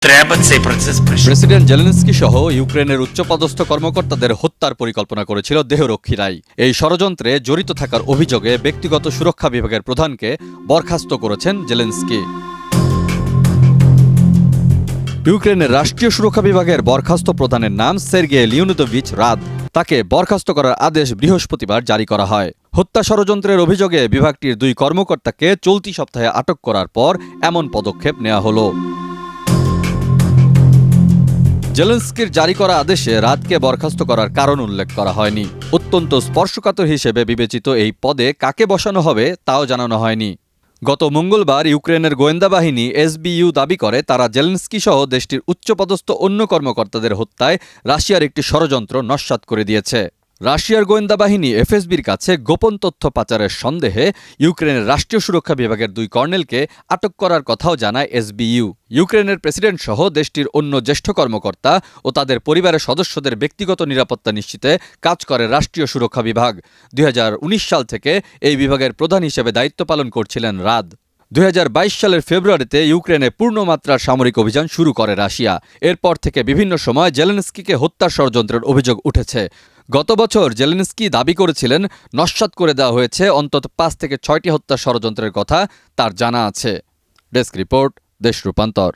President Zelensky সহ ইউক্রেনের উচ্চপদস্থ কর্মকর্তাদের হত্যার পরিকল্পনা করেছিল দেহরক্ষীরাই। এই ষড়যন্ত্রে জড়িত থাকার অভিযোগে ব্যক্তিগত সুরক্ষা বিভাগের প্রধানকে বরখাস্ত করেছেন জেলেনস্কি। ইউক্রেনের রাষ্ট্রীয় সুরক্ষা বিভাগের বরখাস্ত প্রধানের নাম সের্গেই লিওনিদোভিচ রাদ। তাকে বরখাস্ত করার আদেশ বৃহস্পতিবার জারি করা হয়। হত্যা ষড়যন্ত্রের অভিযোগে বিভাগটির দুই কর্মকর্তাকে চলতি সপ্তাহে আটক করার পর এমন পদক্ষেপ নেওয়া হলো। জেলেনস্কির জারি করা আদেশে রাদকে বরখাস্ত করার কারণ উল্লেখ করা হয়নি। অত্যন্ত স্পর্শকাতর হিসেবে বিবেচিত এই পদে কাকে বসানো হবে তাও জানানো হয়নি। গত মঙ্গলবার ইউক্রেনের গোয়েন্দা বাহিনী এসবিইউ দাবি করে তারা জেলেনস্কি সহ দেশটির উচ্চপদস্থ অন্য কর্মকর্তাদের হত্যায় রাশিয়ার একটি ষড়যন্ত্র নস্যাৎ করে দিয়েছে। রাশিয়ার গোয়েন্দা বাহিনী এফএসবির কাছে গোপন তথ্য পাচারের সন্দেহে ইউক্রেনের রাষ্ট্রীয় সুরক্ষা বিভাগের দুই কর্নেলকে আটক করার কথাও জানায় এসবিইউ। ইউক্রেনের প্রেসিডেন্ট সহ দেশটির অন্য জ্যেষ্ঠ কর্মকর্তা ও তাদের পরিবারের সদস্যদের ব্যক্তিগত নিরাপত্তা নিশ্চিতে কাজ করে রাষ্ট্রীয় সুরক্ষা বিভাগ। 2019 সাল থেকে এই বিভাগের প্রধান হিসেবে দায়িত্ব পালন করছিলেন রাদ। 2022 সালের ফেব্রুয়ারিতে ইউক্রেনে পূর্ণমাত্রার সামরিক অভিযান শুরু করে রাশিয়া। এরপর থেকে বিভিন্ন সময় জেলেনস্কিকে হত্যার ষড়যন্ত্রের অভিযোগ উঠেছে। গত বছর জেলেনস্কি দাবি করেছিলেন নস্যাৎ করে দেওয়া হয়েছে অন্তত 5 থেকে 6টি হত্যার ষড়যন্ত্রের কথা তার জানা আছে। ডেস্ক রিপোর্ট, দেশ রূপান্তর।